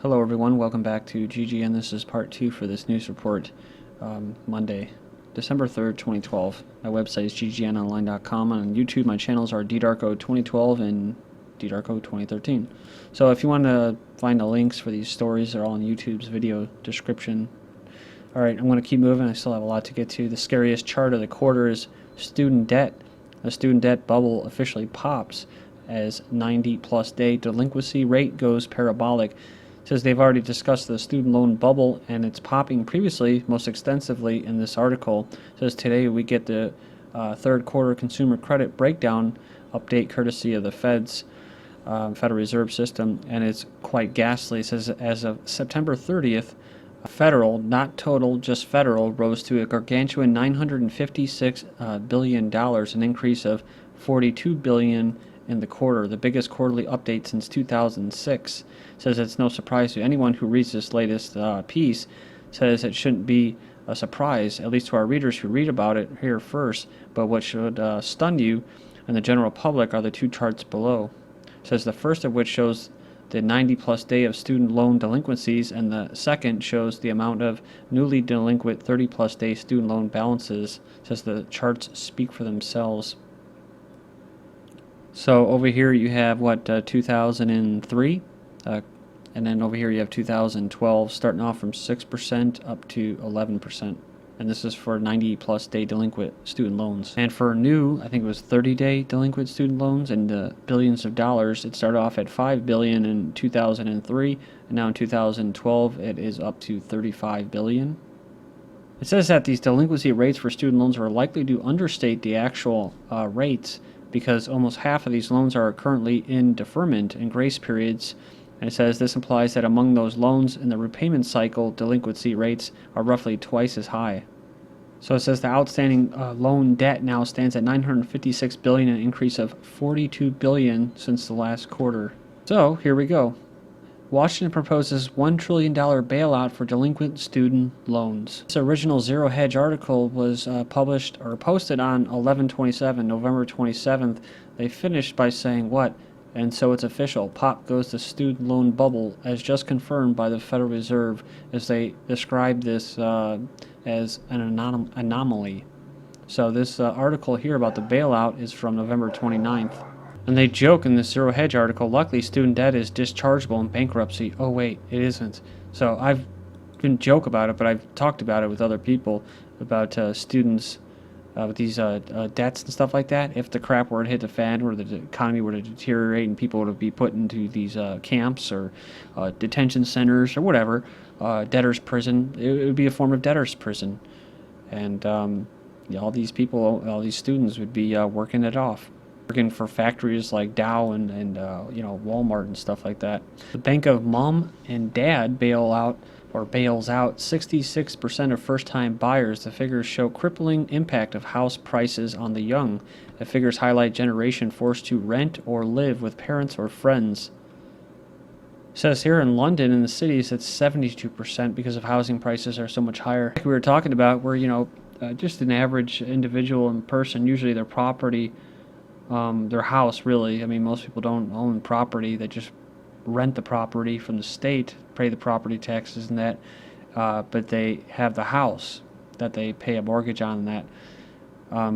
Hello everyone, welcome back to GGN. This is part 2 for this news report, Monday, December 3rd, 2012. My website is ggnonline.com. On YouTube, my channels are ddarko2012 and ddarko2013. So if you want to find the links for these stories, they're all in YouTube's video description. Alright, I'm going to keep moving. I still have a lot to get to. The scariest chart of the quarter is student debt. The student debt bubble officially pops as 90-plus day delinquency rate goes parabolic. It says they've already discussed the student loan bubble, and it's popping previously most extensively in this article. It says today we get the third quarter consumer credit breakdown update courtesy of the Federal Reserve System, and it's quite ghastly. It says as of September 30th, federal, not total, just federal, rose to a gargantuan $956 billion, an increase of $42 billion in the quarter, the biggest quarterly update since 2006. Says it's no surprise to anyone who reads this latest piece. Says it shouldn't be a surprise, at least to our readers who read about it here first, but what should stun you and the general public are the two charts below. Says the first of which shows the 90-plus day of student loan delinquencies, and the second shows the amount of newly delinquent 30-plus day student loan balances. Says the charts speak for themselves. So over here you have 2003, and then over here you have 2012, starting off from 6% up to 11%. And this is for 90-plus day delinquent student loans. And for new, I think it was 30-day delinquent student loans and billions of dollars, it started off at $5 billion in 2003, and now in 2012 it is up to $35 billion. It says that these delinquency rates for student loans are likely to understate the actual rates, because almost half of these loans are currently in deferment and grace periods. And it says this implies that among those loans in the repayment cycle, delinquency rates are roughly twice as high. So it says the outstanding loan debt now stands at $956 billion, an increase of $42 billion since the last quarter. So here we go. Washington proposes $1 trillion bailout for delinquent student loans. This original Zero Hedge article was published or posted on 11/27, November 27th. They finished by saying what? And so it's official. Pop goes the student loan bubble, as just confirmed by the Federal Reserve, as they describe this as an anomaly. So this article here about the bailout is from November 29th. And they joke in this Zero Hedge article, luckily student debt is dischargeable in bankruptcy. Oh wait, it isn't. So I've been joke about it, but I've talked about it with other people about students with these debts and stuff like that. If the crap were to hit the fan, or the economy were to deteriorate and people would be put into these camps or detention centers or whatever, debtor's prison, it would be a form of debtor's prison. And all these people, all these students would be working it off. Working for factories like Dow and Walmart and stuff like that. The Bank of Mom and Dad bails out 66% of first-time buyers. The figures show crippling impact of house prices on the young. The figures highlight generation forced to rent or live with parents or friends. It says here in London, in the cities, it's 72% because of housing prices are so much higher. Like we were talking about, where just an average individual in person, usually their property, their house, really. I mean, most people don't own property. They just rent the property from the state, pay the property taxes and that, but they have the house that they pay a mortgage on and that.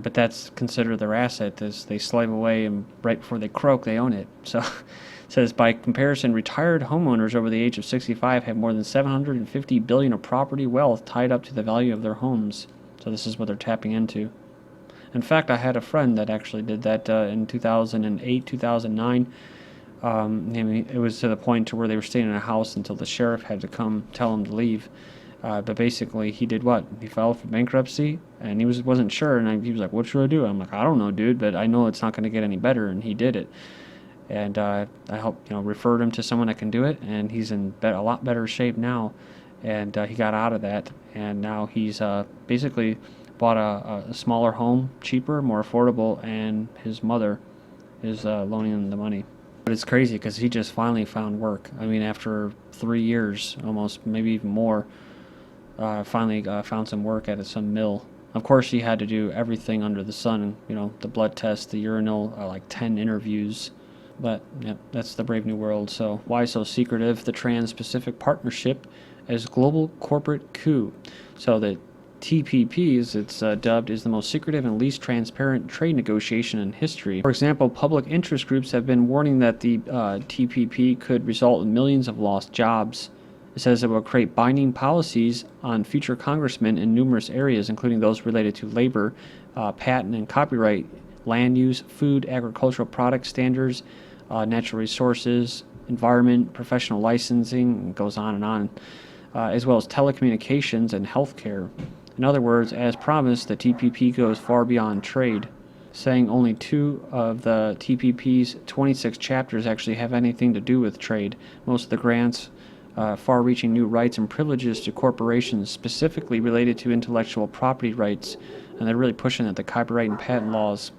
But that's considered their asset as they slave away, and right before they croak, they own it. So it says, by comparison, retired homeowners over the age of 65 have more than $750 billion of property wealth tied up to the value of their homes. So this is what they're tapping into. In fact, I had a friend that actually did that in 2008, 2009. It was to the point to where they were staying in a house until the sheriff had to come tell him to leave. But basically, he did what? He filed for bankruptcy, and he wasn't sure. And he was like, "What should I do?" I'm like, "I don't know, dude, but I know it's not going to get any better." And he did it. And I helped, referred him to someone that can do it, and he's in a lot better shape now. And he got out of that, and now he's basically bought a smaller home, cheaper, more affordable, and his mother is loaning him the money. But it's crazy because he just finally found work. I mean, after 3 years, almost, maybe even more, finally found some work at some mill. Of course, he had to do everything under the sun, the blood test, the urinal, like 10 interviews But yeah, that's the brave new world. So why so secretive? The Trans-Pacific Partnership as global corporate coup. So the TPP, as it's dubbed, is the most secretive and least transparent trade negotiation in history. For example, public interest groups have been warning that the TPP could result in millions of lost jobs. It says it will create binding policies on future congressmen in numerous areas, including those related to labor, patent and copyright, land use, food, agricultural product standards, natural resources, environment, professional licensing, and goes on, as well as telecommunications and healthcare. In other words, as promised, the TPP goes far beyond trade, saying only 2 of the TPP's 26 chapters actually have anything to do with trade. Most of the grants far-reaching new rights and privileges to corporations specifically related to intellectual property rights, and they're really pushing at the copyright and patent laws,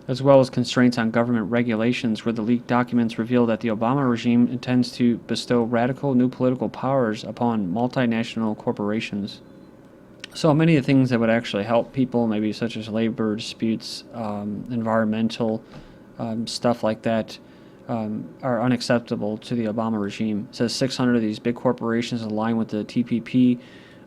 as well as constraints on government regulations, where the leaked documents reveal that the Obama regime intends to bestow radical new political powers upon multinational corporations. So many of the things that would actually help people, maybe such as labor disputes, environmental stuff like that, are unacceptable to the Obama regime. It says 600 of these big corporations aligned with the TPP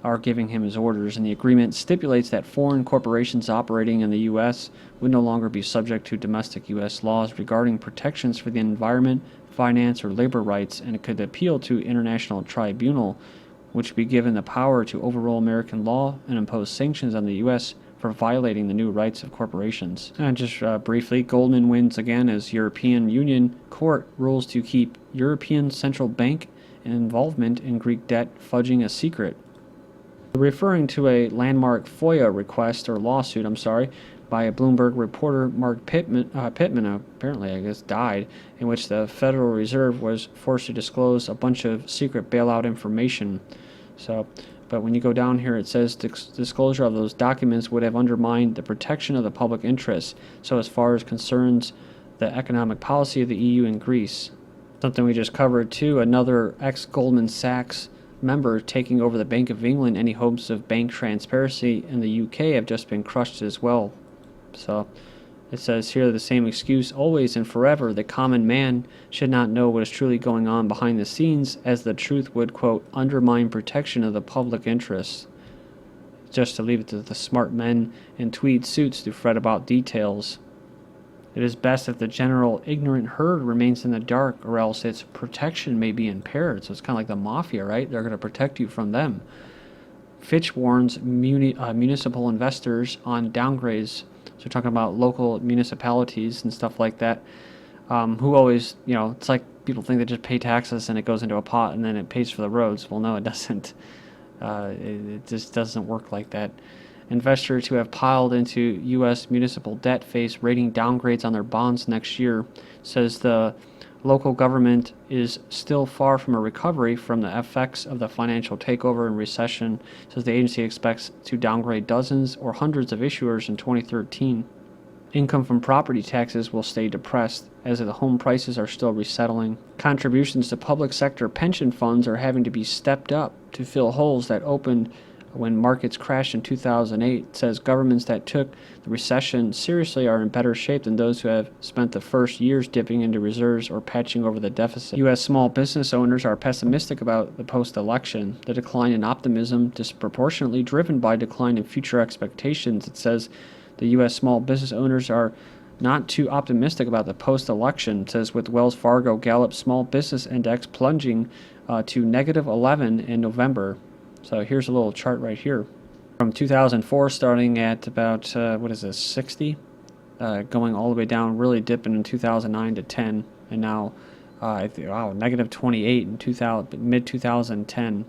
are giving him his orders, and the agreement stipulates that foreign corporations operating in the U.S. would no longer be subject to domestic U.S. laws regarding protections for the environment, finance, or labor rights, and it could appeal to international tribunal, which would be given the power to overrule American law and impose sanctions on the U.S. for violating the new rights of corporations. And just briefly, Goldman wins again as European Union Court rules to keep European Central Bank involvement in Greek debt fudging a secret. Referring to a landmark FOIA request, or lawsuit, by a Bloomberg reporter, Mark Pittman apparently, I guess, died, in which the Federal Reserve was forced to disclose a bunch of secret bailout information. But when you go down here, it says disclosure of those documents would have undermined the protection of the public interest, so as far as concerns the economic policy of the EU and Greece. Something we just covered, too, another ex-Goldman Sachs member taking over the Bank of England. Any hopes of bank transparency in the UK have just been crushed as well. So it says here, the same excuse always and forever: the common man should not know what is truly going on behind the scenes, as the truth would, quote, undermine protection of the public interest. Just to leave it to the smart men in tweed suits to fret about details. It is best if the general ignorant herd remains in the dark, or else its protection may be impaired. So it's kind of like the mafia, right? They're going to protect you from them. Fitch warns municipal investors on downgrades. So we're talking about local municipalities and stuff like that, who always, it's like people think they just pay taxes and it goes into a pot and then it pays for the roads. Well, no, it doesn't. It just doesn't work like that. Investors who have piled into U.S. municipal debt face rating downgrades on their bonds next year. Says the local government is still far from a recovery from the effects of the financial takeover and recession. Says the agency expects to downgrade dozens or hundreds of issuers in 2013. Income from property taxes will stay depressed, as the home prices are still resettling. Contributions to public sector pension funds are having to be stepped up to fill holes that opened when markets crashed in 2008. It says governments that took the recession seriously are in better shape than those who have spent the first years dipping into reserves or patching over the deficit. U.S. small business owners are pessimistic about the post-election. The decline in optimism disproportionately driven by decline in future expectations. It says the U.S. small business owners are not too optimistic about the post-election. It says with Wells Fargo Gallup Small Business Index plunging to negative 11 in November. So here's a little chart right here. From 2004, starting at about, 60? Going all the way down, really dipping in 2009 to 10. And now, negative 28 in mid-2010.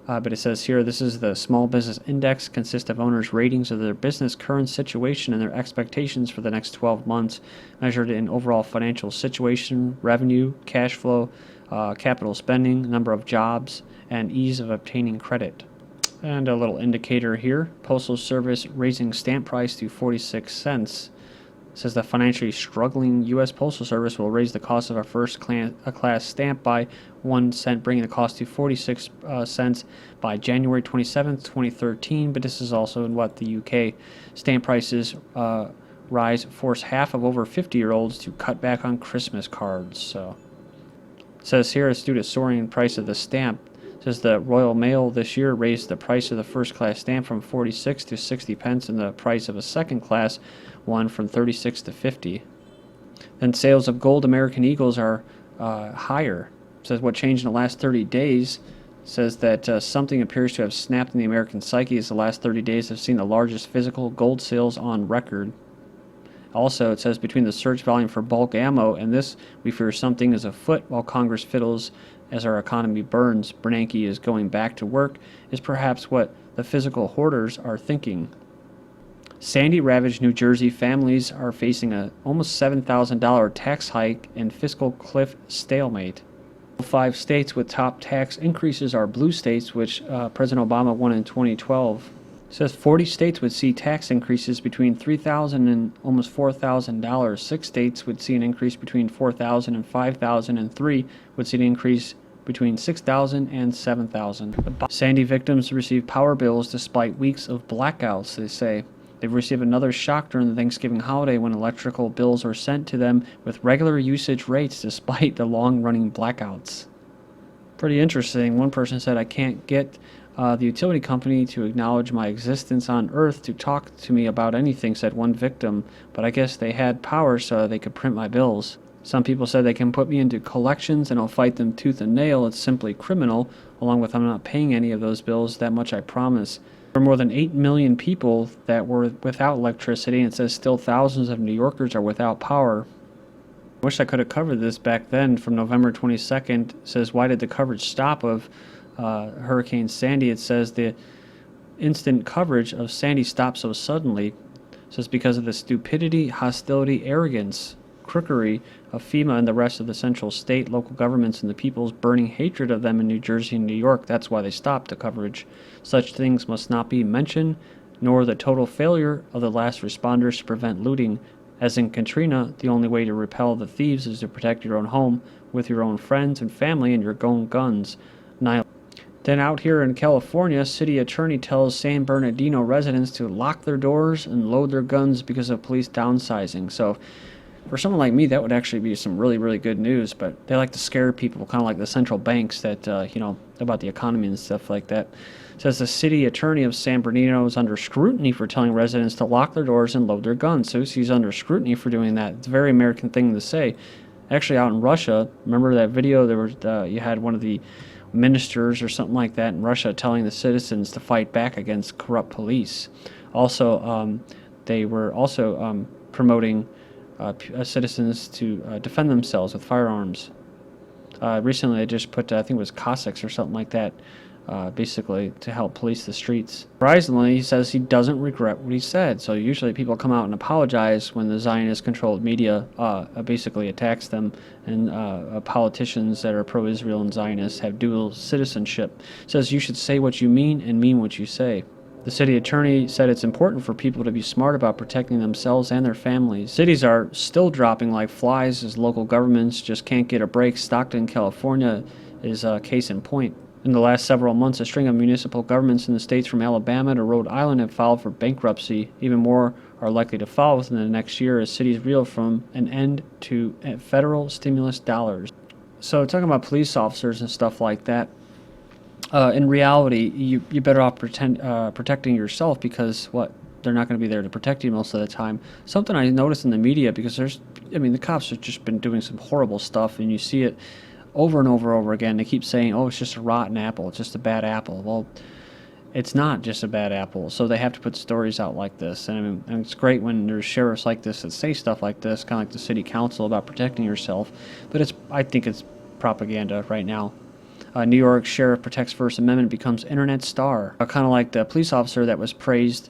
But it says here, this is the Small Business Index, consists of owners' ratings of their business current situation and their expectations for the next 12 months, measured in overall financial situation, revenue, cash flow, capital spending, number of jobs, and ease of obtaining credit. And a little indicator here, Postal Service raising stamp price to 46 cents. It says the financially struggling U.S. Postal Service will raise the cost of a first-class stamp by 1 cent, bringing the cost to 46 cents by January 27th, 2013. But this is also in the UK. Stamp prices rise force half of over 50-year-olds to cut back on Christmas cards. So it says here it's due to soaring price of the stamp. It says the Royal Mail this year raised the price of the first-class stamp from 46 to 60 pence and the price of a second-class one from 36 to 50. Then sales of gold American Eagles are higher. It says what changed in the last 30 days. It says that something appears to have snapped in the American psyche as the last 30 days have seen the largest physical gold sales on record. Also, it says between the search volume for bulk ammo and this, we fear something is afoot while Congress fiddles as our economy burns. Bernanke is going back to work is perhaps what the physical hoarders are thinking. Sandy-Ravaged New Jersey families are facing a almost $7,000 tax hike and fiscal cliff stalemate. 5 states with top tax increases are blue states, which President Obama won in 2012. It says 40 states would see tax increases between $3,000 and almost $4,000. 6 states would see an increase between $4,000 and $5,000, and 3 would see an increase between $6,000 and $7,000. Sandy victims receive power bills despite weeks of blackouts, they say. They've received another shock during the Thanksgiving holiday when electrical bills were sent to them with regular usage rates despite the long-running blackouts. Pretty interesting. One person said, I can't get the utility company to acknowledge my existence on Earth to talk to me about anything, said one victim, but I guess they had power so they could print my bills. Some people said they can put me into collections and I'll fight them tooth and nail. It's simply criminal, along with I'm not paying any of those bills, that much I promise. There are more than 8 million people that were without electricity, and it says still thousands of New Yorkers are without power. I wish I could have covered this back then from November 22nd. It says, why did the coverage stop of Hurricane Sandy? It says the instant coverage of Sandy stopped so suddenly. It says because of the stupidity, hostility, arrogance, crookery of FEMA and the rest of the central state, local governments, and the people's burning hatred of them in New Jersey and New York. That's why they stopped the coverage. Such things must not be mentioned, nor the total failure of the last responders to prevent looting. As in Katrina, the only way to repel the thieves is to protect your own home with your own friends and family and your own guns. Then out here in California, city attorney tells San Bernardino residents to lock their doors and load their guns because of police downsizing. So for someone like me, that would actually be some really, really good news, but they like to scare people, kind of like the central banks that, about the economy and stuff like that. It says the city attorney of San Bernardino is under scrutiny for telling residents to lock their doors and load their guns. So he's under scrutiny for doing that. It's a very American thing to say. Actually, out in Russia, remember that video? There was you had one of the ministers or something like that in Russia telling the citizens to fight back against corrupt police. Also, they were also promoting citizens to defend themselves with firearms. Recently, they just put, I think it was Cossacks or something like that, basically to help police the streets. Surprisingly, he says he doesn't regret what he said. So usually people come out and apologize when the Zionist-controlled media basically attacks them, and politicians that are pro-Israel and Zionists have dual citizenship. Says you should say what you mean and mean what you say. The city attorney said it's important for people to be smart about protecting themselves and their families. Cities are still dropping like flies as local governments just can't get a break. Stockton, California is a case in point. In the last several months, a string of municipal governments in the states from Alabama to Rhode Island have filed for bankruptcy. Even more are likely to follow within the next year as cities reel from an end to federal stimulus dollars. So talking about police officers and stuff like that, in reality, you're better off protecting yourself because, they're not going to be there to protect you most of the time. Something I noticed in the media, because the cops have just been doing some horrible stuff, and you see it over and over again. They keep saying, oh, it's just a rotten apple, it's just a bad apple. Well, it's not just a bad apple, so they have to put stories out like this. And it's great when there's sheriffs like this that say stuff like this, kind of like the city council about protecting yourself, but I think it's propaganda right now. New York sheriff protects First Amendment, becomes internet star. Kind of like the police officer that was praised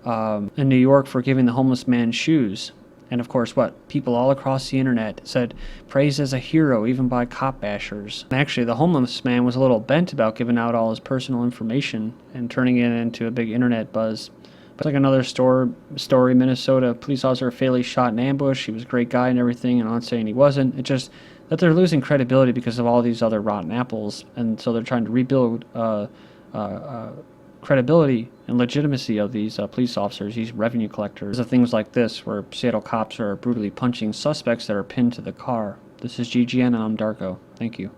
in New York for giving the homeless man shoes. And of course, people all across the internet said praised as a hero, even by cop bashers. And actually, the homeless man was a little bent about giving out all his personal information and turning it into a big internet buzz. But like another story, Minnesota police officer fatally shot in ambush. He was a great guy and everything, and I'm not saying he wasn't. It's just that they're losing credibility because of all these other rotten apples, and so they're trying to rebuild credibility and legitimacy of these police officers, these revenue collectors. Of things like this, where Seattle cops are brutally punching suspects that are pinned to the car. This is GGN, and I'm Darko. Thank you.